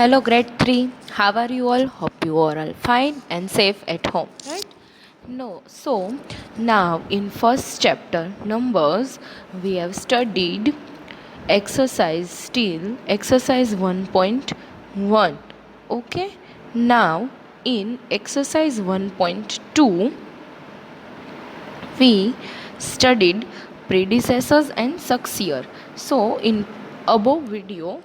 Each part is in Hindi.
Hello, grade 3. How are you all? Hope you are all fine and safe at home, right? No, so now in first chapter, numbers, we have studied exercise 1.1. Okay, now in exercise 1.2, we studied predecessors and successor. So in above video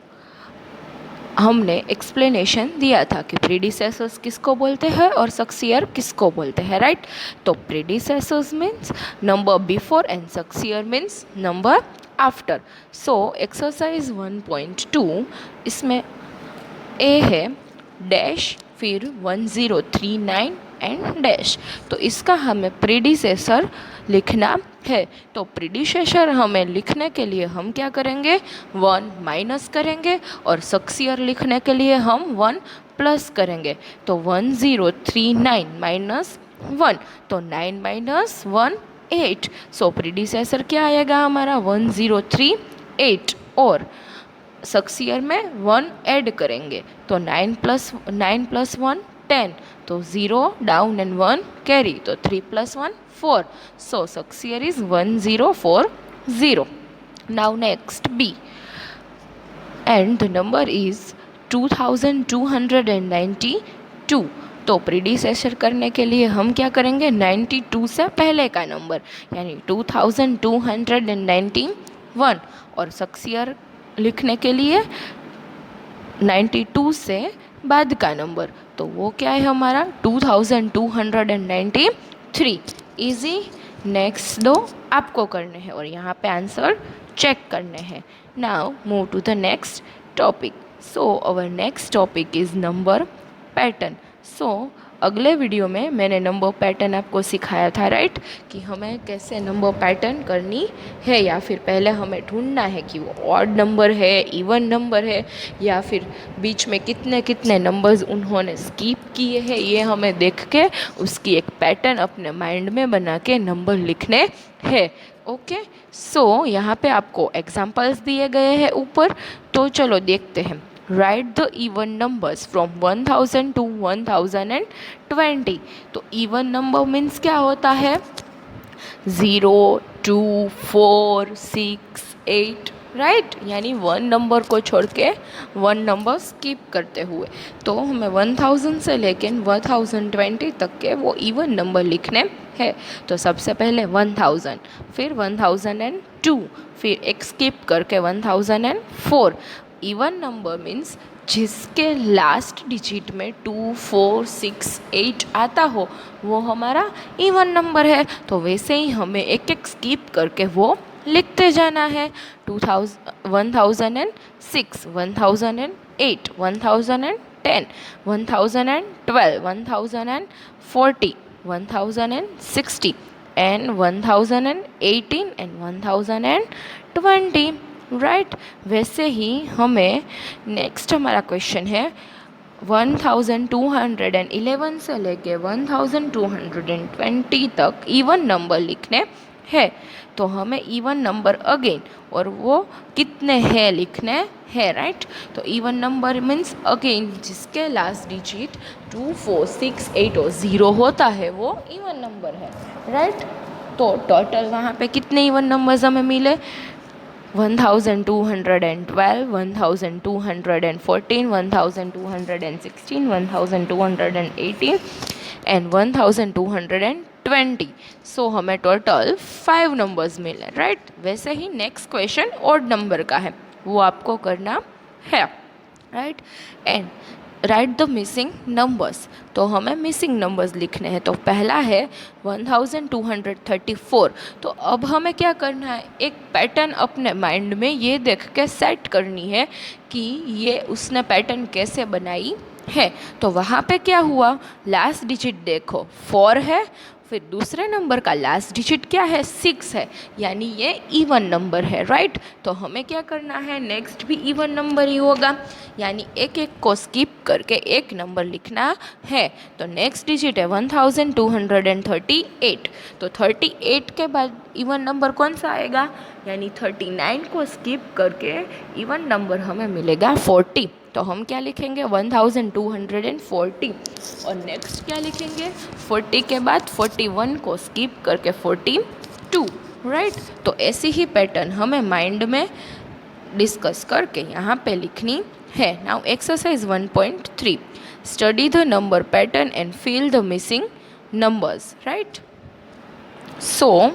हमने एक्सप्लेनेशन दिया था कि प्रीडिसेसर्स किसको बोलते हैं और सक्सियर किसको बोलते हैं, राइट। तो predecessors means number before and successor means number after. So exercise 1.2 इसमें ए है डैश फिर 1039 एंड डैश, तो इसका हमें प्रीडिसेसर लिखना है। तो प्रीडिसेसर हमें लिखने के लिए हम क्या करेंगे, 1 माइनस करेंगे और सक्सियर लिखने के लिए हम 1 प्लस करेंगे। तो 1039 माइनस 1, तो 9 माइनस 1 8। सो प्रीडिसेसर क्या आएगा हमारा 1038 और सक्सियर में 1 ऐड करेंगे तो 9 प्लस 1 10, तो 0 डाउन एंड 1 कैरी, तो 3 plus 1 4। So successor is 1040। Now next B and the number is 2292। तो प्रीडिसेसर करने के लिए हम क्या करेंगे, 92 से पहले का नंबर यानी 2291 और सक्सियर लिखने के लिए 92 से बाद का नंबर, तो वो क्या है हमारा 2293। इजी। नेक्स्ट दो आपको करने हैं और यहाँ पे आंसर चेक करने हैं। Now move to the next topic. So our next topic is number pattern. सो अगले वीडियो में मैंने नंबर पैटर्न आपको सिखाया था, राइट, कि हमें कैसे नंबर पैटर्न करनी है या फिर पहले हमें ढूंढना है कि वो ऑड नंबर है, इवन नंबर है, या फिर बीच में कितने कितने नंबर्स उन्होंने स्किप किए हैं, ये हमें देख के उसकी एक पैटर्न अपने माइंड में बना के नंबर लिखने हैं। ओके, सो यहाँ पे आपको एग्जाम्पल्स दिए गए हैं ऊपर, तो चलो देखते हैं। Right the even numbers from 1000 to 1020। तो इवन नंबर मीन्स क्या होता है, 0 2 4 6 8, राइट, यानी 1 नंबर को छोड़ के 1 नंबर स्किप करते हुए। तो हमें 1000 से लेके 1020 तक के वो इवन नंबर लिखने हैं। तो सबसे पहले 1000, फिर 1002, फिर एक स्किप करके 1004। इवन नंबर मीन्स जिसके लास्ट डिजिट में 2 4 6 8 आता हो वो हमारा इवन नंबर है। तो वैसे ही हमें एक एक स्किप करके वो लिखते जाना है। 1006, 1008, 1010, 1012, 1012, 1040, 1060 and 1018 and 1020, राइट। वैसे ही हमें नेक्स्ट हमारा क्वेश्चन है 1211 से लेके 1220 तक इवन नंबर लिखने हैं। तो हमें इवन नंबर अगेन और वो कितने हैं लिखने हैं, राइट। तो इवन नंबर मीन्स अगेन जिसके लास्ट डिजिट 2 4 6 8 और 0 होता है वो इवन नंबर है, राइट। तो टोटल वहाँ पे कितने इवन नंबर्स हमें मिले, 1212, 1214, 1216, 1218 एंड 1220। सो हमें टोटल 5 नंबर्स मिले, राइट। वैसे ही नेक्स्ट क्वेश्चन ऑड नंबर का है, वो आपको करना है, right. And right the missing numbers. तो हमें मिसिंग नंबर्स लिखने हैं। तो पहला है 1234। तो अब हमें क्या करना है, एक पैटर्न अपने माइंड में ये देख के सेट करनी है कि ये उसने पैटर्न कैसे बनाई है। तो वहाँ पे क्या हुआ, लास्ट डिजिट देखो 4 है, फिर दूसरे नंबर का लास्ट डिजिट क्या है, 6 है, यानी ये इवन नंबर है, राइट। तो हमें क्या करना है, नेक्स्ट भी इवन नंबर ही होगा, यानी एक एक को स्किप करके एक नंबर लिखना है। तो नेक्स्ट डिजिट है 1238। तो 38 के बाद इवन नंबर कौन सा आएगा, यानी 39 को स्किप करके इवन नंबर हमें मिलेगा 40। तो हम क्या लिखेंगे 1240 और नेक्स्ट क्या लिखेंगे 40 के बाद 41 को स्किप करके 42, राइट। तो ऐसी ही पैटर्न हमें माइंड में डिस्कस करके यहाँ पे लिखनी है। Now exercise 1.3, study the number pattern and fill the missing numbers, right. So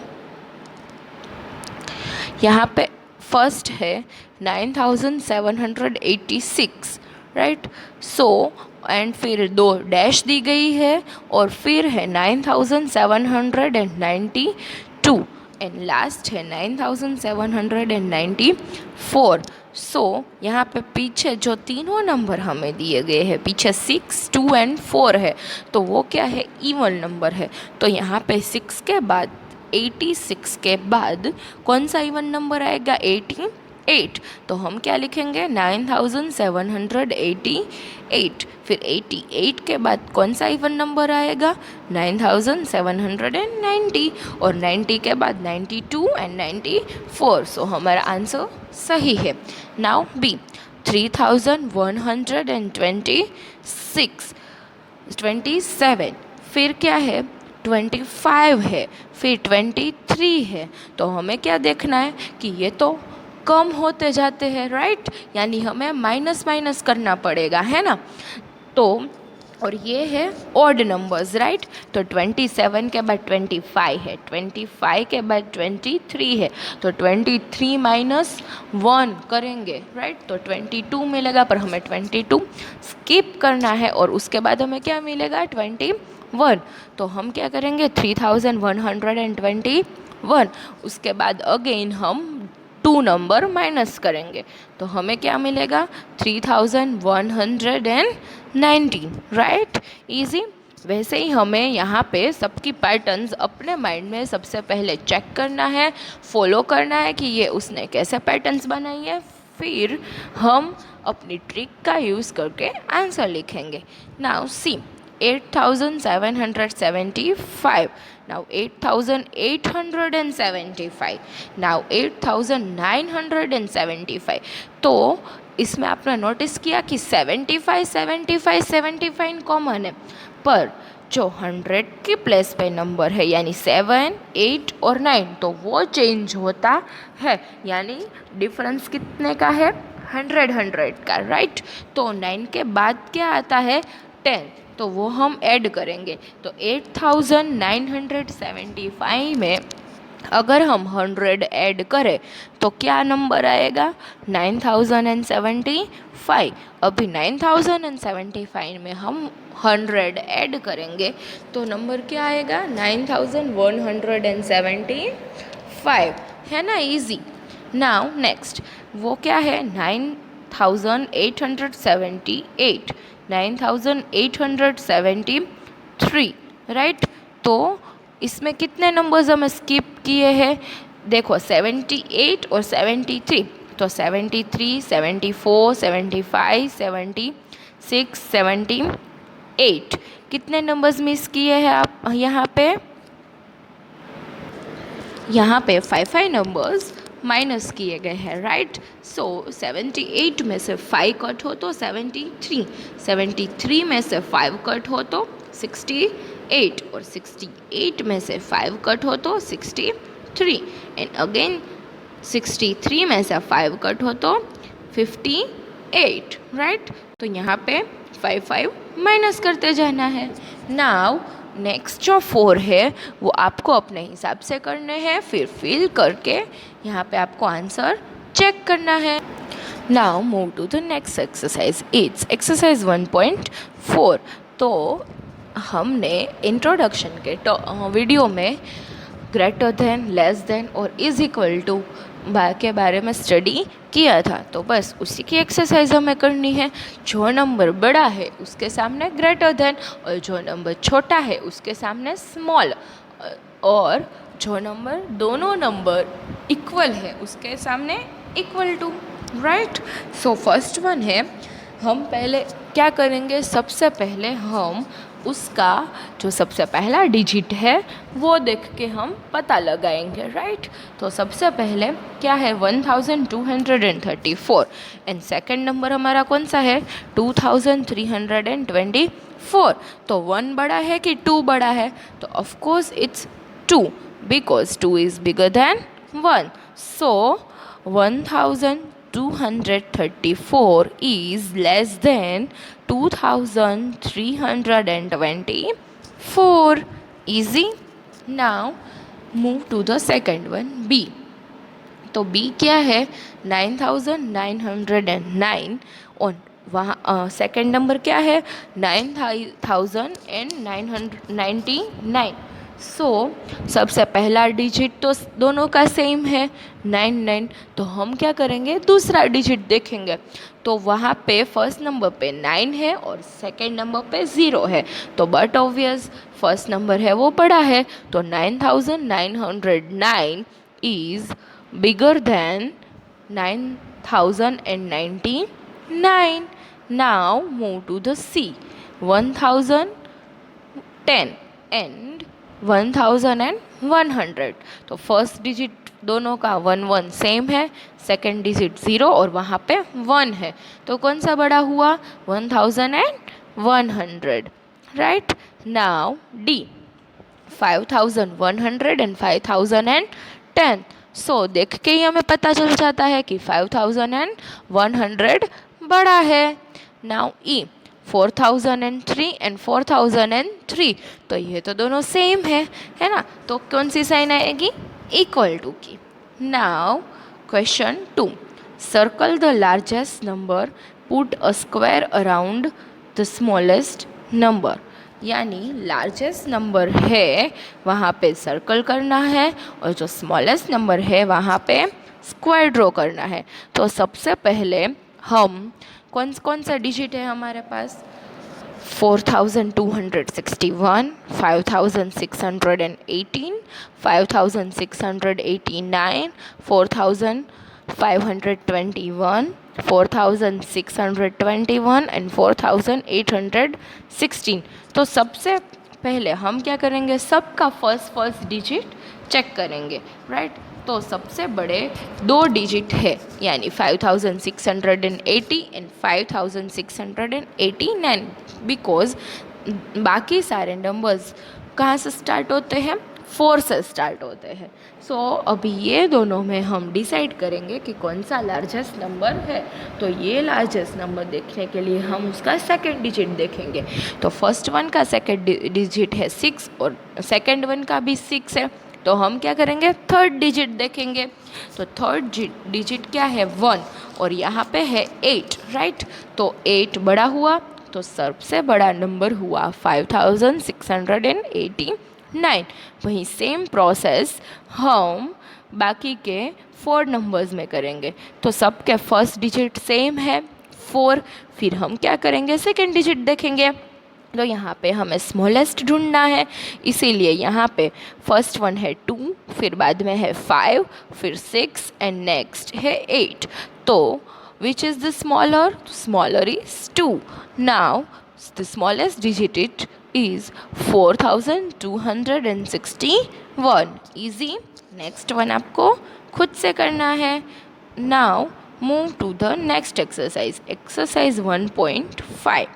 यहाँ पे फर्स्ट है 9786, राइट। सो एंड फिर 2 डैश दी गई है और फिर है 9792 एंड लास्ट है 9794। सो यहाँ पे पीछे जो तीनों नंबर हमें दिए गए हैं, पीछे 6, 2 एंड 4 है, तो वो क्या है इवन नंबर है। तो यहाँ पे 6 के बाद 86 के बाद कौन सा इवन नंबर आएगा 88। तो हम क्या लिखेंगे 9788। फिर 88 के बाद कौन सा इवन नंबर आएगा 9790 और 90 के बाद 92 एंड 94। सो हमारा आंसर सही है। नाउ बी 3126 फिर क्या है 25 है, फिर 23 है। तो हमें क्या देखना है कि ये तो कम होते जाते हैं, राइट, यानी हमें माइनस माइनस करना पड़ेगा, है ना। तो और ये है ऑड नंबर्स, राइट। तो 27 के बाद 25 है, 25 के बाद 23 है, तो 23 माइनस 1 करेंगे, राइट। तो 22 मिलेगा, पर हमें 22 स्किप करना है और उसके बाद हमें क्या मिलेगा 21। तो हम क्या करेंगे 3121, उसके बाद अगेन हम 2 नंबर माइनस करेंगे, तो हमें क्या मिलेगा 3119, राइट। इजी। वैसे ही हमें यहाँ पे सबकी पैटर्न्स अपने माइंड में सबसे पहले चेक करना है, फॉलो करना है कि ये उसने कैसे पैटर्न्स बनाई है, फिर हम अपनी ट्रिक का यूज़ करके आंसर लिखेंगे। Now see 8775, now 8875, now 8975। तो इसमें आपने नोटिस किया कि 75 75 75 कॉमन है, पर जो 100 की प्लेस पे नंबर है यानी 7, 8 और 9, तो वो चेंज होता है, यानी डिफरेंस कितने का है 100 का, राइट। तो 9 के बाद क्या आता है 10, तो वो हम ऐड करेंगे। तो 8975 में अगर हम 100 ऐड करें तो क्या नंबर आएगा 9075। अभी 9075 में हम 100 ऐड करेंगे तो नंबर क्या आएगा 9175, है ना। इजी। नाउ नेक्स्ट वो क्या है 9878, 9873, राइट। तो इसमें कितने नंबर्स हमें स्किप किए हैं, देखो 78 और 73, तो 73, 74, 75, 76, 78, कितने नंबर्स मिस किए हैं आप यहाँ पे 5 नंबर्स माइनस किए गए हैं, राइट। सो 78 में से 5 कट हो तो 73, 73 में से 5 कट हो तो 68 और 68 में से 5 कट हो तो 63 एंड अगेन 63 में से 5 कट हो तो 58, राइट। तो यहाँ पे 5 माइनस करते जाना है। नाउ नेक्स्ट जो 4 है वो आपको अपने हिसाब से करने हैं, फिर फिल करके यहाँ पे आपको आंसर चेक करना है। Now move to the next exercise, it's exercise 1.4। तो हमने इंट्रोडक्शन के वीडियो में ग्रेटर देन, लेस देन और इज इक्वल टू के बारे में स्टडी किया था, तो बस उसी की एक्सरसाइज हमें करनी है। जो नंबर बड़ा है उसके सामने ग्रेटर देन और जो नंबर छोटा है उसके सामने स्मॉल, और जो नंबर दोनों नंबर इक्वल है उसके सामने equal to, right. So first one है हम पहले क्या करेंगे, सबसे पहले हम उसका जो सबसे पहला डिजिट है वो देख के हम पता लगाएंगे, राइट। तो सबसे पहले क्या है 1234 एंड सेकंड नंबर हमारा कौन सा है 2324। तो 1 बड़ा है कि 2 बड़ा है, तो of course it's 2 because 2 is bigger than 1। So 1234 is less than 2324. Easy. Now move to the second one, B. तो B क्या है 9909 और वहाँ सेकेंड नंबर क्या है 9999। सो सबसे पहला डिजिट तो दोनों का सेम है 99, तो हम क्या करेंगे दूसरा डिजिट देखेंगे। तो वहाँ पे फर्स्ट नंबर पे 9 है और सेकंड नंबर पे 0 है, तो बट ऑब्वियस फर्स्ट नंबर है वो बड़ा है, तो 9909 is bigger than 9099. Now move to the C. 1010 and 1100। तो फर्स्ट डिजिट दोनों का 1 1 सेम है, सेकंड डिजिट 0 और वहाँ पे 1 है, तो कौन सा बड़ा हुआ 1100, राइट। Now D 5100 and 5010। सो देख के ही हमें पता चल जाता है कि 5100 बड़ा है। नाउ E 4003 एंड 4003, तो ये तो दोनों सेम है ना, तो कौन सी साइन आएगी इक्वल टू की। Now question 2, circle the largest number, put a square around the smallest number. यानी लार्जेस्ट नंबर है वहाँ पे सर्कल करना है और जो स्मॉलेस्ट नंबर है वहाँ पे स्क्वायर ड्रॉ करना है। तो सबसे पहले हम कौन सा डिजिट है हमारे पास 4261, 5618, 5689, 4521, 4621 एंड 4816। तो सबसे पहले हम क्या करेंगे, सबका फर्स्ट डिजिट चेक करेंगे, राइट। तो सबसे बड़े 2 डिजिट है यानी 5680 एंड 5689, बिकॉज बाकी सारे नंबर्स कहाँ से स्टार्ट होते हैं 4 से स्टार्ट होते हैं। सो अभी ये दोनों में हम डिसाइड करेंगे कि कौन सा लार्जेस्ट नंबर है। तो ये लार्जेस्ट नंबर देखने के लिए हम उसका सेकंड डिजिट देखेंगे। तो फर्स्ट वन का सेकंड डिजिट है 6 और सेकंड वन का भी 6 है, तो हम क्या करेंगे थर्ड डिजिट देखेंगे। तो थर्ड डिजिट क्या है 1 और यहाँ पे है 8, राइट। तो 8 बड़ा हुआ, तो सबसे बड़ा नंबर हुआ 5689। वहीं सेम प्रोसेस हम बाकी के 4 नंबर्स में करेंगे। तो सबके फर्स्ट डिजिट सेम है 4, फिर हम क्या करेंगे सेकंड डिजिट देखेंगे। तो यहाँ पे हमें स्मॉलेस्ट ढूंढना है, इसीलिए यहाँ पे फर्स्ट वन है 2, फिर बाद में है 5, फिर 6 एंड नेक्स्ट है 8। तो which is the smaller, smaller is 2। Now the smallest digit is 4261। Easy. Next one आपको खुद से करना है। Now move to the next exercise, exercise 1.5,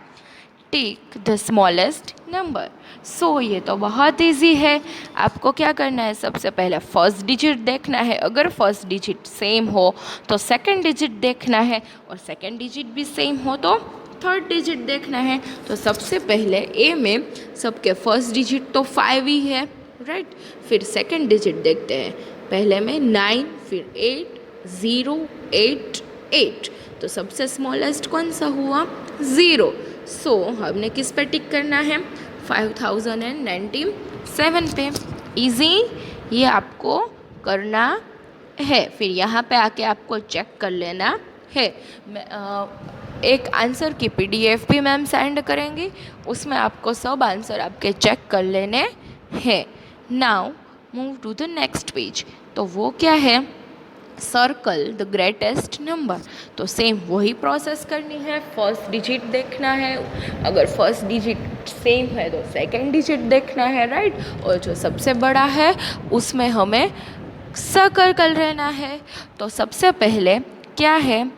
take the smallest number. So ये तो बहुत इजी है। आपको क्या करना है, सबसे पहले फर्स्ट डिजिट देखना है, अगर फर्स्ट डिजिट सेम हो तो सेकंड डिजिट देखना है और सेकंड डिजिट भी सेम हो तो थर्ड डिजिट देखना है। तो सबसे पहले ए में सबके फर्स्ट डिजिट तो 5 ही है, राइट। फिर सेकंड डिजिट देखते हैं, पहले में 9, फिर 8, 0, 8, 8। तो सबसे स्मॉलेस्ट कौन सा हुआ 0। सो हमने किस पे टिक करना है 5097 पे। इजी, ये आपको करना है। फिर यहाँ पे आके आपको चेक कर लेना है। एक आंसर की PDF भी मैम सेंड करेंगी, उसमें आपको सब आंसर आपके चेक कर लेने हैं। Now move to the next page. तो वो क्या है सर्कल द ग्रेटेस्ट नंबर। तो सेम वही प्रोसेस करनी है, फर्स्ट डिजिट देखना है, अगर फर्स्ट डिजिट सेम है तो सेकंड डिजिट देखना है, राइट। और जो सबसे बड़ा है उसमें हमें सर्कल कर रहना है। तो सबसे पहले क्या है,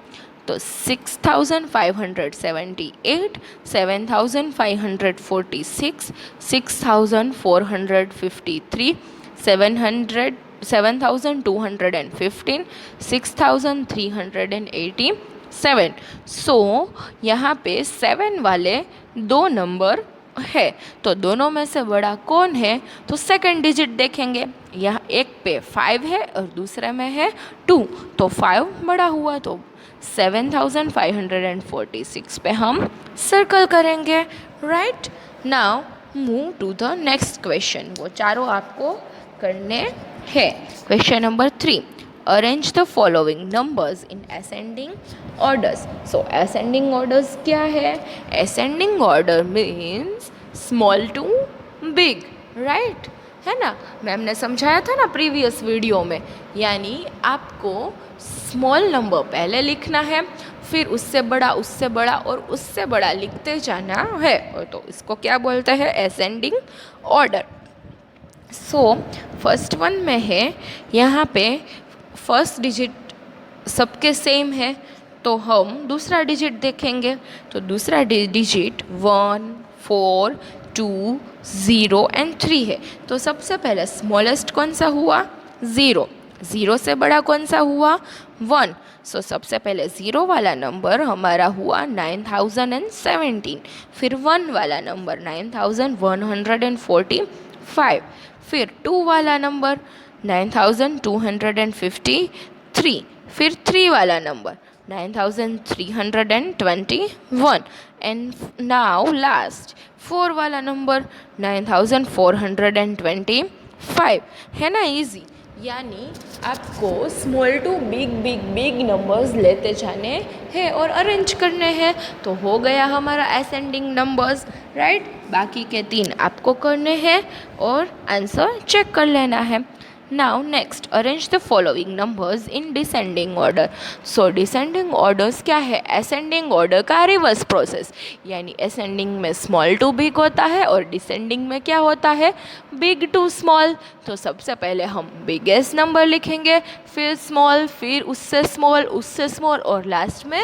तो 6578, 7546, 6453, 7215, 6387। सो यहाँ पे 7 वाले दो नंबर है, तो दोनों में से बड़ा कौन है, तो सेकंड डिजिट देखेंगे। यहाँ एक पे 5 है और दूसरे में है 2, तो 5 बड़ा हुआ, तो 7546 पे हम सर्कल करेंगे, right. Now move to the next question, वो चारों आपको करने हैं। Question number 3, arrange the following numbers in ascending orders. So ascending orders क्या है, ascending order means small to big, right, है ना। मैम ने समझाया था ना प्रीवियस वीडियो में, यानी आपको स्मॉल नंबर पहले लिखना है, फिर उससे बड़ा, उससे बड़ा और उससे बड़ा लिखते जाना है, और तो इसको क्या बोलते हैं, असेंडिंग ऑर्डर। सो फर्स्ट वन में है, यहाँ पे फर्स्ट डिजिट सबके सेम है, तो हम दूसरा डिजिट देखेंगे। तो दूसरा डिजिट 1, 4, 2, 0 एंड 3 है। तो सबसे पहले स्मॉलेस्ट कौन सा हुआ, 0, 0 से बड़ा कौन सा हुआ, 1। सो सबसे पहले 0 वाला नंबर हमारा हुआ 9017, फिर 1 वाला नंबर 9145, फिर 2 वाला नंबर 9253, फिर 3 वाला नंबर 9321, एंड नाउ लास्ट 4 वाला नंबर 9425, है ना, इजी। यानी आपको small to big big big numbers लेते जाने हैं और अरेंज करने हैं। तो हो गया हमारा असेंडिंग नंबर्स, राइट। बाकी के 3 आपको करने हैं और आंसर चेक कर लेना है। Now next, arrange the following numbers in descending order. So descending orders क्या है, असेंडिंग ऑर्डर का रिवर्स प्रोसेस, यानी असेंडिंग में स्मॉल टू बिग होता है और डिसेंडिंग में क्या होता है, बिग टू स्मॉल। तो सबसे पहले हम बिगेस्ट नंबर लिखेंगे, फिर स्मॉल, फिर उससे स्मॉल और लास्ट में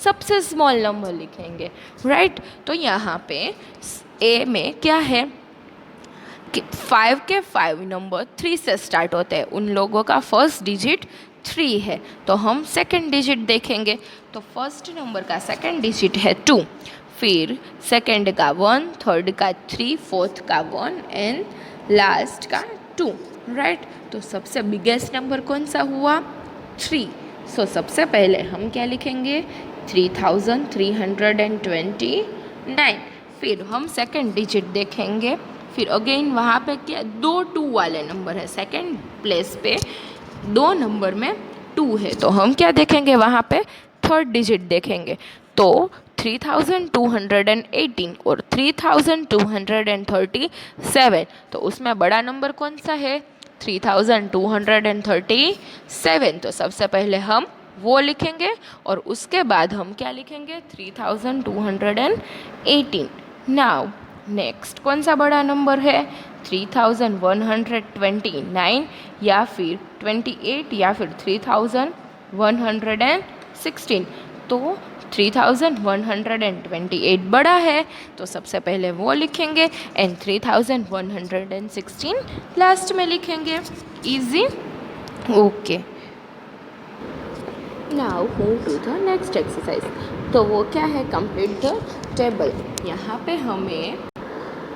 सबसे स्मॉल नंबर लिखेंगे, राइट। तो यहाँ पे ए में क्या है कि 5 के 5 नंबर 3 से स्टार्ट होते हैं, उन लोगों का फर्स्ट डिजिट 3 है, तो हम सेकंड डिजिट देखेंगे। तो फर्स्ट नंबर का सेकंड डिजिट है 2, फिर सेकंड का 1, थर्ड का 3, फोर्थ का 1 एंड लास्ट का 2, राइट। तो सबसे बिगेस्ट नंबर कौन सा हुआ, 3। सो सबसे पहले हम क्या लिखेंगे, 3329। फिर हम सेकंड डिजिट देखेंगे, फिर अगेन वहाँ पे क्या 2 2 वाले नंबर है, सेकंड प्लेस पे 2 नंबर में 2 है, तो हम क्या देखेंगे वहाँ पे, थर्ड डिजिट देखेंगे। तो 3218 और 3237, तो उसमें बड़ा नंबर कौन सा है, 3237। तो सबसे पहले हम वो लिखेंगे और उसके बाद हम क्या लिखेंगे, 3218। नाउ नेक्स्ट कौन सा बड़ा नंबर है, 3129 या फिर 28 या फिर 3116। तो 3128 बड़ा है, तो सबसे पहले वो लिखेंगे एंड 3116 लास्ट में लिखेंगे, easy, okay. Now move to the next exercise. तो वो क्या है, कंप्लीट द टेबल। यहाँ पे हमें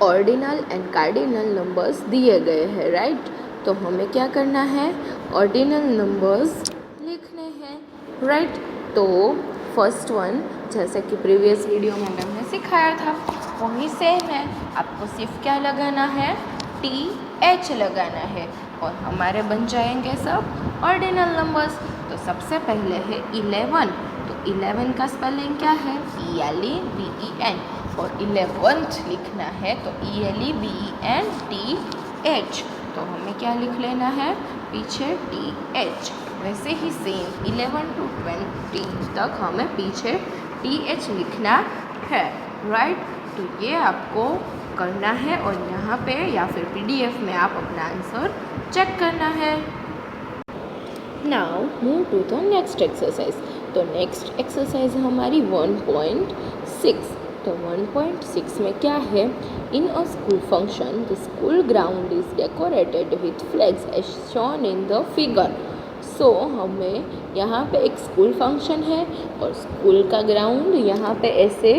ऑर्डिनल एंड कार्डिनल नंबर्स दिए गए हैं, राइट। तो हमें क्या करना है, ऑर्डिनल नंबर्स लिखने हैं, राइट। तो फर्स्ट वन जैसे कि प्रीवियस वीडियो में मैंने सिखाया था वही सेम है, आपको सिर्फ क्या लगाना है, TH लगाना है और हमारे बन जाएंगे सब ऑर्डिनल नंबर्स। तो सबसे पहले है 11, तो 11 का स्पेलिंग क्या है, ELEVEN, और 11th लिखना है तो ELEVENTH। तो हमें क्या लिख लेना है, पीछे TH। वैसे ही सेम 11 to 20 तक हमें पीछे TH लिखना है, राइट। तो ये आपको करना है और यहाँ पे या फिर PDF में आप अपना आंसर चेक करना है। Now move to the next exercise. तो नेक्स्ट एक्सरसाइज हमारी 1.6। तो 1.6 में क्या है, in a school function the school ground is decorated with flags as shown in the figure. So हमें यहाँ पे एक स्कूल फंक्शन है और स्कूल का ग्राउंड यहाँ पे ऐसे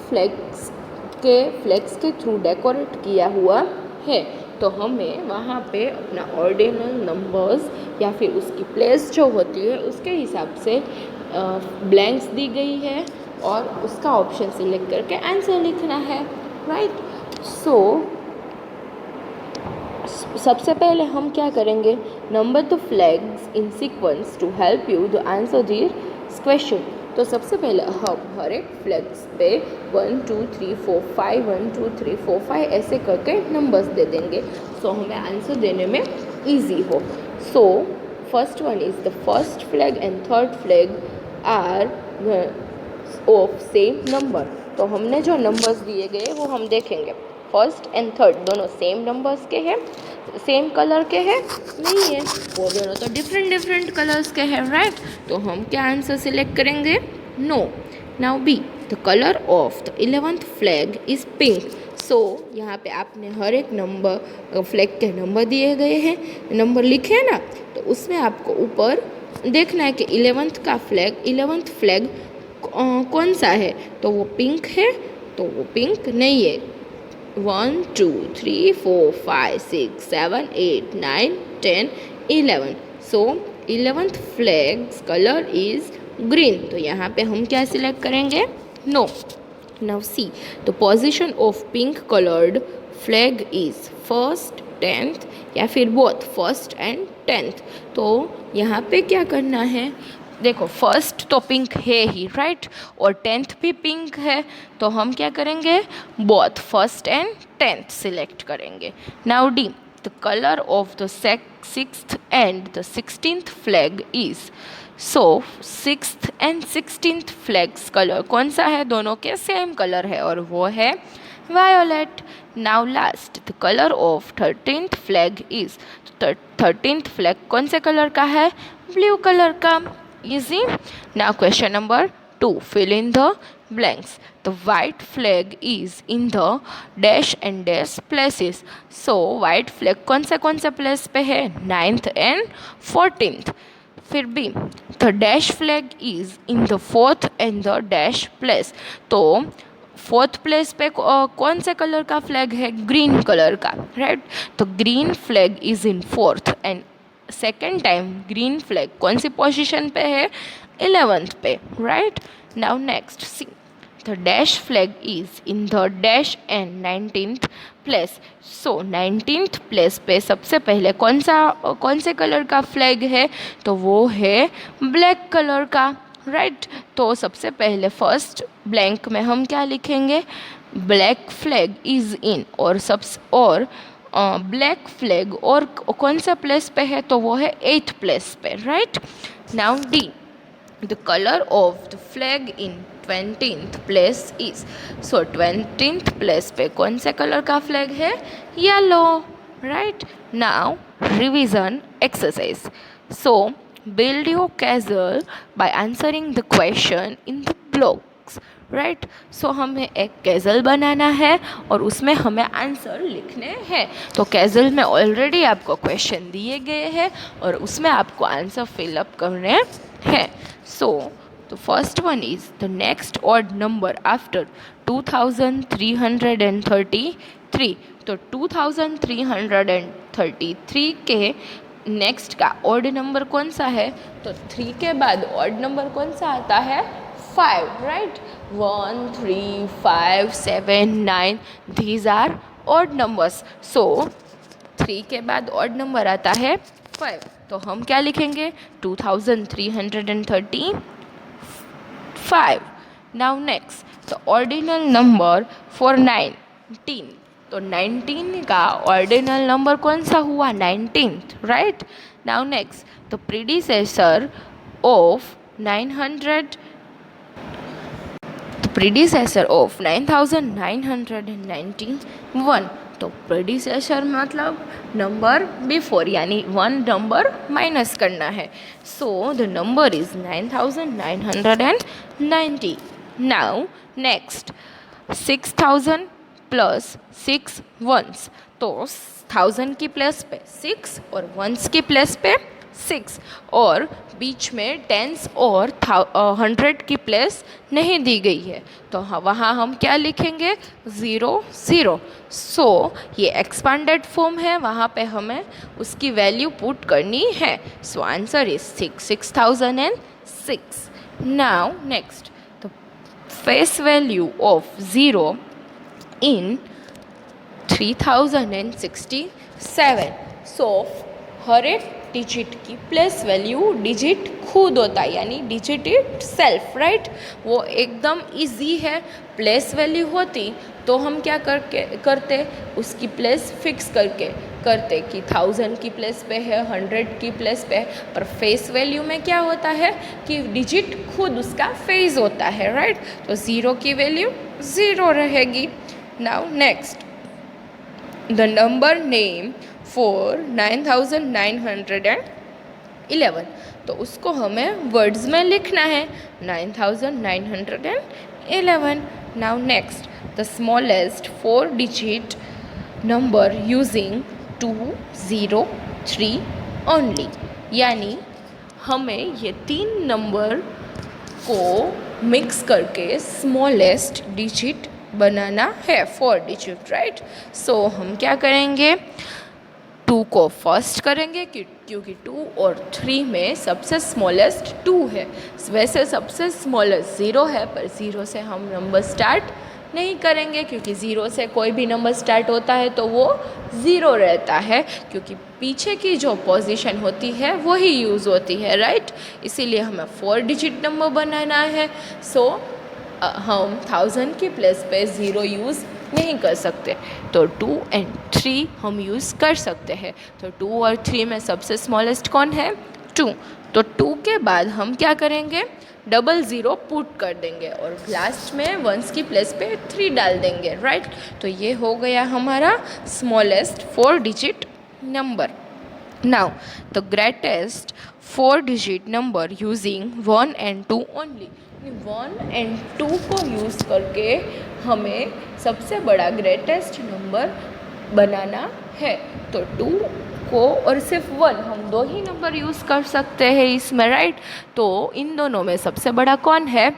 फ्लैग्स के थ्रू डेकोरेट किया हुआ है। तो हमें वहाँ पे अपना ऑर्डिनल नंबर्स या फिर उसकी प्लेस जो होती है उसके हिसाब से ब्लैंक्स दी गई है और उसका ऑप्शन सिलेक्ट करके आंसर लिखना है, राइट। सो सबसे पहले हम क्या करेंगे, number the flags in sequence to help you the answer this question. तो सबसे पहले हम हर एक फ्लैग्स पे 1 2 3 4 5 1 2 3 4 5 ऐसे करके नंबर्स दे देंगे, सो हमें आंसर देने में ईजी हो। So first one is the first flag and third flag are of same number. तो हमने जो नंबर्स दिए गए वो हम देखेंगे, फर्स्ट एंड थर्ड दोनों सेम नंबर्स के हैं, सेम कलर के हैं, नहीं है, वो दोनों तो डिफरेंट कलर्स के हैं, राइट। तो हम क्या आंसर सिलेक्ट करेंगे, no. Now B, the colour of the 11th flag is pink. So यहाँ पे आपने हर एक नंबर फ्लैग के नंबर दिए गए हैं, नंबर लिखे हैं ना, तो उसमें आपको ऊपर देखना है कि 11th फ्लैग कौन सा है, तो वो पिंक है, तो वो पिंक नहीं है। 1 2 3 4 5 6 7 8 9 10 11। So 11th flags colour is green, तो यहाँ पे हम क्या सिलेक्ट करेंगे, no. Now see, the position of pink coloured flag is first 10th या फिर बोथ फर्स्ट एंड 10th। तो यहाँ पे क्या करना है, देखो फर्स्ट तो पिंक है ही, राइट, और 10th भी पिंक है, तो हम क्या करेंगे, both first and 10th select करेंगे। Now D, the colour of the 6th and the 16th flag is. So 6th and 16th flags colour कौन सा है, दोनों के सेम कलर है और वो है violet. Now last, the colour of 13th flag is. 13th flag कौन से कलर का है, ब्लू कलर का। Easy. Now question number 2. Fill in the blanks. The white flag is in the dash and dash places. So white flag कौन से place पे है, 9th and 14th। फिर भी the dash flag is in the 4th and the dash place। तो 4th प्लेस पे कौन से कलर का फ्लैग है, ग्रीन कलर का, राइट। तो green flag is in 4th and second time green flag कौन सी पोजीशन पे है, 11th पे, right. Now next see, the dash flag is in the dash and 19th place. सो 19th प्लेस पे सबसे पहले कौन से कलर का फ्लैग है, तो वो है ब्लैक कलर का, राइट। तो सबसे पहले फर्स्ट ब्लैंक में हम क्या लिखेंगे, ब्लैक फ्लैग इज इन, और ब्लैक फ्लैग और कौन सा प्लेस पे है, तो वो है 8th प्लेस पे, right. Now D, the colour of the flag in 20th place is. So 20th place पे कौन से कलर का फ्लैग है, yellow, right. Now revision exercise. So build your castle by answering the question in the blocks, right. So हमें एक कैज़ल बनाना है और उसमें हमें आंसर लिखने हैं। तो कैज़ल में ऑलरेडी आपको क्वेश्चन दिए गए हैं और उसमें आपको आंसर फिलअप करने हैं। So the first one is the next odd number after 2333। तो 2333 के नेक्स्ट का ऑड नंबर कौन सा है, तो 3 के बाद ऑड नंबर कौन सा आता है, 5, right. 1 3 5 7 9 these are odd numbers. So 3 के बाद ऑड नंबर आता है 5, तो हम क्या लिखेंगे, 2335। Now next, the ordinal number for 19। तो 19 का ऑर्डिनल नंबर कौन सा हुआ, 19th, right. Now next, the predecessor of 9991, तो प्रीडिसेसर मतलब नंबर बिफोर, यानी वन नंबर माइनस करना है. So the number is 9990. Now next, 6000 plus 6 ones, तो 1000 की प्लेस पे 6 और वंस की प्लेस पे 6, और बीच में टेंस और 100 की प्लेस नहीं दी गई है, तो वहाँ हम क्या लिखेंगे, 0 0. सो ये एक्सपांडेड फॉर्म है, वहाँ पे हमें उसकी वैल्यू पुट करनी है. सो answer is 6006. Now next, the face value of 0 in 3067. सो हर एक डिजिट की प्लेस वैल्यू डिजिट खुद होता है, यानी डिजिट इट सेल्फ, राइट. वो एकदम इजी है. प्लेस वैल्यू होती तो हम क्या करते, उसकी प्लेस फिक्स करके करते कि 1000 की प्लेस पे है, 100 की प्लेस पे है. पर फेस वैल्यू में क्या होता है कि डिजिट खुद उसका फेस होता है, राइट. तो 0 की वैल्यू 0 रहेगी. Now next, the number name for 9911, तो उसको हमें वर्ड्स में लिखना है, 9911. Now next, the smallest 4-digit number using 203 only, यानी हमें ये 3 नंबर को मिक्स करके स्मॉलेस्ट डिजिट बनाना है, 4 डिजिट, राइट. सो हम क्या करेंगे, 2 को फर्स्ट करेंगे क्योंकि 2 और 3 में सबसे स्मॉलेस्ट 2 है. वैसे सबसे स्मॉलेस्ट 0 है, पर 0 से हम नंबर स्टार्ट नहीं करेंगे, क्योंकि 0 से कोई भी नंबर स्टार्ट होता है तो वो 0 रहता है, क्योंकि पीछे की जो पोजीशन होती है वही यूज़ होती है, राइट. इसीलिए हमें 4 डिजिट नंबर बनाना है. सो हम 1000 की प्लेस पे 0 यूज़ नहीं कर सकते, तो 2 और 3 हम यूज़ कर सकते हैं. तो 2 और 3 में सबसे स्मॉलेस्ट कौन है, 2. तो 2 के बाद हम क्या करेंगे, 00 पुट कर देंगे और लास्ट में वंस की प्लेस पे 3 डाल देंगे, राइट. तो ये हो गया हमारा smallest 4 digit number. Now the greatest 4 digit number using 1 और 2 ओनली. 1 और 2 को यूज़ करके हमें सबसे बड़ा ग्रेटेस्ट नंबर बनाना है. तो 2 को और सिर्फ 1, हम 2 ही नंबर यूज़ कर सकते हैं इसमें, राइट. तो इन दोनों में सबसे बड़ा कौन है,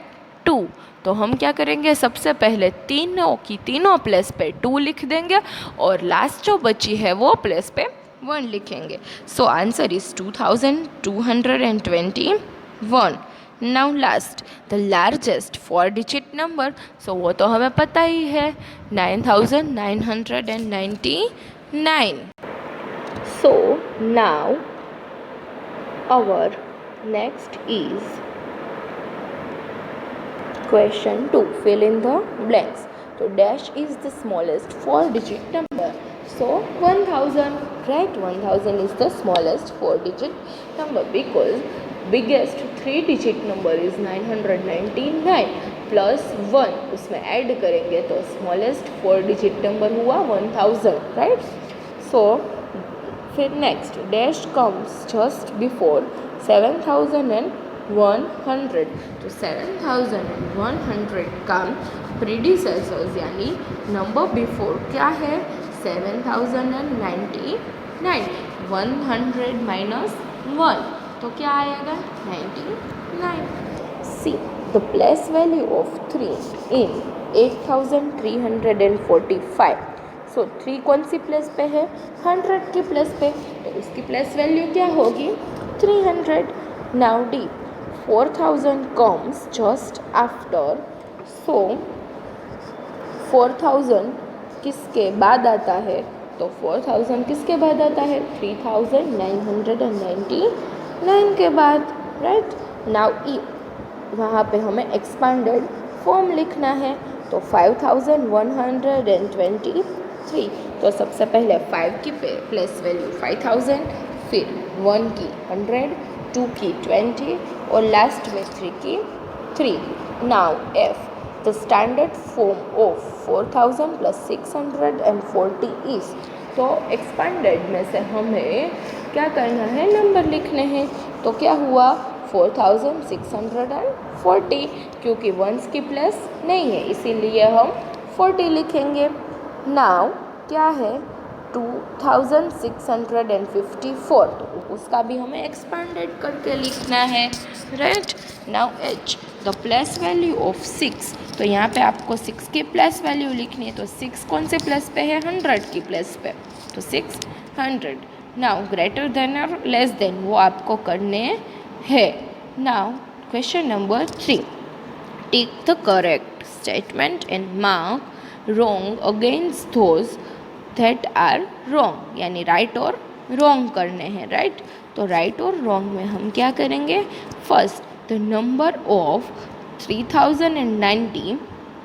2. तो हम क्या करेंगे, सबसे पहले तीनों की तीनों प्लेस पे 2 लिख देंगे और लास्ट जो बची है वो प्लेस पे 1 लिखेंगे. So answer is 2221. Now last, the largest 4 digit number, so वो तो हमें पता ही है, 9999. सो नाउ our next is question 2, fill in the blanks. So dash is the smallest 4 digit number, so 1000, right. 1000 is the smallest 4 digit number because biggest 3 digit number is 999 plus 1, उसमें ऐड करेंगे तो स्मॉलेस्ट 4 डिजिट नंबर हुआ 1000, राइट. सो फिर next, dash comes just before 7100, तो 7100 का प्रीडिसेसर्स यानी नंबर बिफोर क्या है, 7099. 100 माइनस 1, तो क्या आएगा, 99. See the place value of 3 इन 8345. सो 3 कौन सी प्लेस पे है, 100 की प्लेस पे, तो इसकी प्लेस वैल्यू क्या होगी, 300. Now D 4000 comes just after, so 4000 किसके बाद आता है, तो 4000 किसके बाद आता है, 3999 के बाद, राइट. नाउ ई, वहाँ पे हमें एक्सपांडेड फॉर्म लिखना है, तो 5123. तो सबसे पहले 5 की प्लेस वैल्यू 5000, फिर 1 की 100, 2 की 20 और लास्ट में 3 की 3. Now F the standard form of 4000 + 640 is. तो एक्सपेंडेड में से हमें क्या करना है, नंबर लिखने हैं. तो क्या हुआ 4640, क्योंकि वंस की प्लस नहीं है इसीलिए हम 40 लिखेंगे. नाउ क्या है 2654, तो उसका भी हमें एक्सपेंडेड करके लिखना है. Right. Now H the plus value of 6. तो यहाँ पे आपको 6 की प्लस वैल्यू लिखनी है. तो 6 कौन से प्लस पे है, 100 की प्लस पे, तो 600. नाउ ग्रेटर देन और लेस देन वो आपको करने हैं. Now question number 3. Tick the correct statement and mark wrong against those that are wrong, यानी राइट और रॉन्ग करने हैं. राइट. तो राइट और रॉन्ग में हम क्या करेंगे. First the number of 3090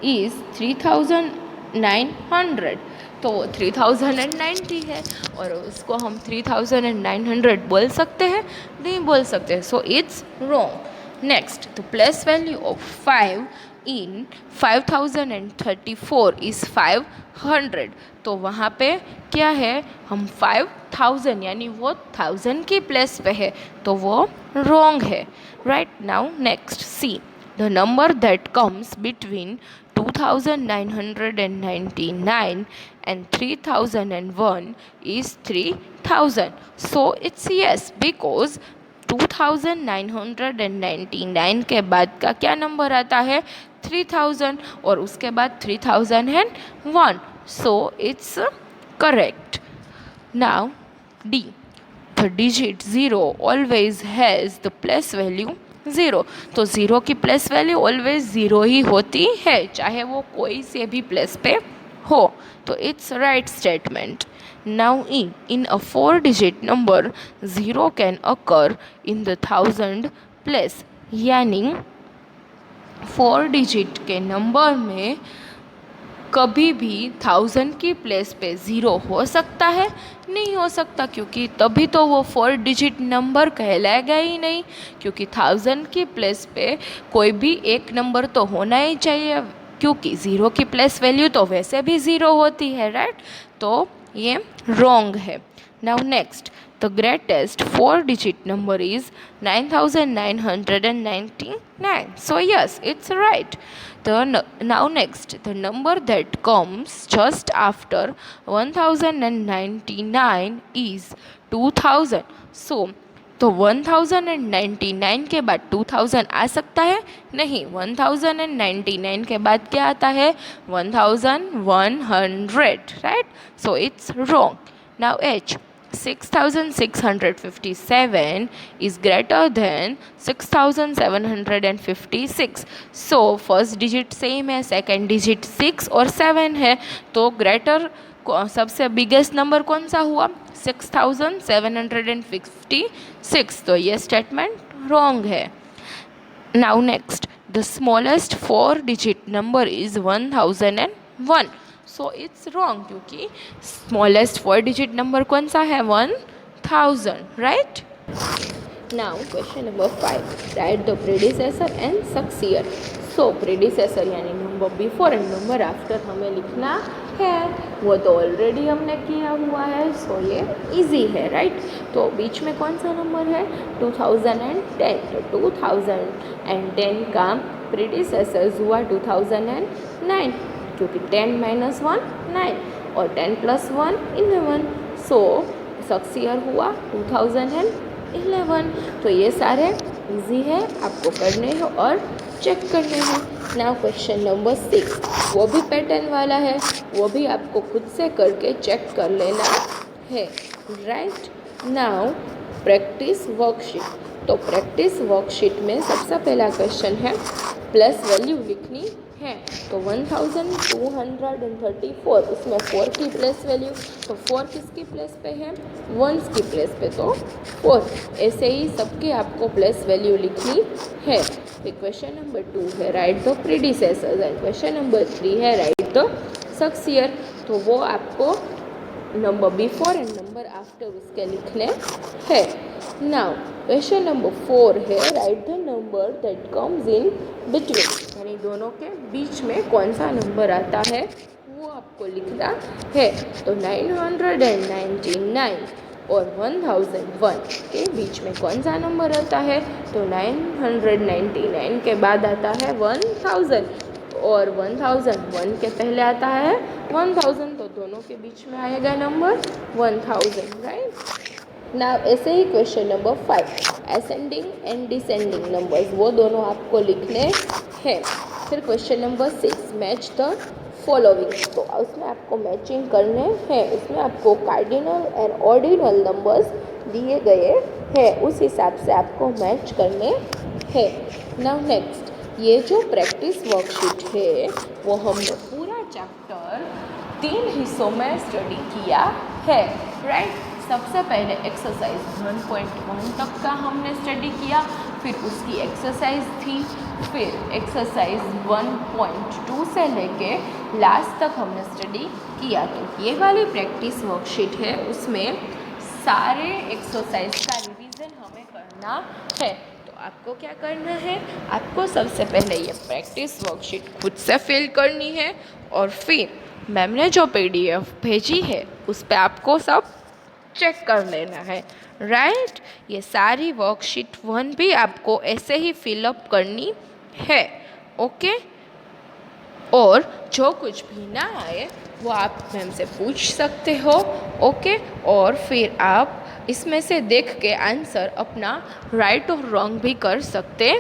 is 3900. तो 3090 है और उसको हम 3900 बोल सकते हैं, नहीं बोल सकते. सो it's wrong. Next the plus value of 5 in 5034 is 500. तो वहाँ पे क्या है, हम 5000 यानी वो 1000 की प्लेस पे है, तो वो रॉन्ग है. Right. Now next see the number that comes between 2999 and 3001 is 3000. So it's yes, because 2999 के बाद का क्या नंबर आता है, 3000, और उसके बाद 3001. So it's correct. Now D the digit 0 always has the plus value 0. तो 0 की प्लस वैल्यू ऑलवेज 0 ही होती है, चाहे वो कोई से भी प्लस पे हो. तो it's right statement. Now in a 4 digit number 0 can occur in the 1000 place, यानी 4 डिजिट के नंबर में कभी भी 1000 की प्लेस पे 0 हो सकता है, नहीं हो सकता, क्योंकि तभी तो वो 4 डिजिट नंबर कहलाएगा ही नहीं, क्योंकि 1000 की प्लेस पे कोई भी एक नंबर तो होना ही चाहिए, क्योंकि 0 की प्लेस वैल्यू तो वैसे भी 0 होती है. राइट. तो ये रॉन्ग है. Now next the greatest 4 digit number is 9999. So yes, it's right. Now next the number that comes just after 1099 is 2000. So तो 1099 के बाद 2000 आ सकता है, नहीं. 1099 के बाद क्या आता है, 1100. Right. So it's wrong. Now H 6657 is greater than 6756. So first digit same है, सेकेंड डिजिट 6 और 7 है, तो ग्रेटर सबसे बिगेस्ट नंबर कौन सा हुआ, 6756. तो ये स्टेटमेंट रॉन्ग है. Now next the smallest 4 digit number is 1001. So it's wrong, क्योंकि स्मॉलेस्ट 4 डिजिट नंबर कौन सा है, 1000. Right. Now question number 5. Right the predecessor and successor. So predecessor यानी number before and number after हमें लिखना है, वो तो ऑलरेडी हमने किया हुआ है, सो ये इजी है. राइट. तो बीच में कौन सा नंबर है, 2010. तो 2010 का प्रेडिसेसर्स हुआ 2009, क्योंकि 10 - 1 9 और 10 + 1 11. सो सक्सीयर हुआ 2011. तो ये सारे इजी है, आपको करने हैं और चेक करने हैं. नाउ क्वेश्चन नंबर 6, वो भी पैटर्न वाला है, वो भी आपको खुद से करके चेक कर लेना है. राइट. Now practice worksheet. तो प्रैक्टिस वर्कशीट में सबसे पहला क्वेश्चन है प्लस वैल्यू लिखनी है. तो 1234, उसमें 4 की प्लस वैल्यू, तो 4 किसकी प्लेस पे है, 1 की प्लेस पे, तो 4. ऐसे ही सबके आपको प्लस वैल्यू लिखनी है. फिर क्वेश्चन नंबर 2 है right the predecessors and question number 3 है राइट द सक्सीयर. तो वो आपको number before and number after उसके लिखने हैं. नाउ क्वेश्चन नंबर 4 है, right the number that comes in between, यानी दोनों के बीच में कौन सा नंबर आता है वो आपको लिखना है। तो 999 और 1001 के बीच में कौन सा नंबर आता है? तो 999 के बाद आता है 1000 और 1001 के पहले आता है 1000, तो दोनों के बीच में आएगा नंबर 1000, राइट। ना ऐसे ही question number 5, ascending and descending numbers, वो दोनों आपको लिखने हैं। फिर question number 6, match the following, तो उसमें आपको मैचिंग करने हैं। उसमें आपको कार्डिनल एंड ऑर्डिनल नंबर्स दिए गए हैं, उस हिसाब से आपको मैच करने हैं। नाउ नेक्स्ट, ये जो प्रैक्टिस वर्कशीट है वो हमने पूरा चैप्टर 3 हिस्सों में स्टडी किया है, राइट। सबसे पहले एक्सरसाइज 1.1 तक का हमने स्टडी किया, फिर उसकी एक्सरसाइज थी, फिर एक्सरसाइज 1.2 से लेके लास्ट तक हमने स्टडी किया। तो ये वाली प्रैक्टिस वर्कशीट है, उसमें सारे एक्सरसाइज का रिवीजन हमें करना है। तो आपको क्या करना है, आपको सबसे पहले ये प्रैक्टिस वर्कशीट खुद से फिल करनी है और फिर मैम ने जो PDF भेजी है उस पर आपको सब चेक कर लेना है, राइट। ये सारी वर्कशीट 1 भी आपको ऐसे ही फिलअप करनी है, ओके। और जो कुछ भी ना आए वो आप मैम से पूछ सकते हो, ओके। और फिर आप इसमें से देख के आंसर अपना राइट और रॉन्ग भी कर सकते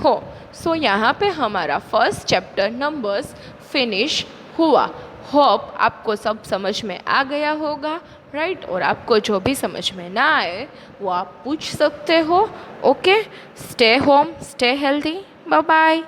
हो। सो यहाँ पे हमारा फर्स्ट चैप्टर नंबर्स फिनिश हुआ। होप आपको सब समझ में आ गया होगा, राइट। और आपको जो भी समझ में ना आए वो आप पूछ सकते हो, okay. Stay home, stay healthy, bye bye.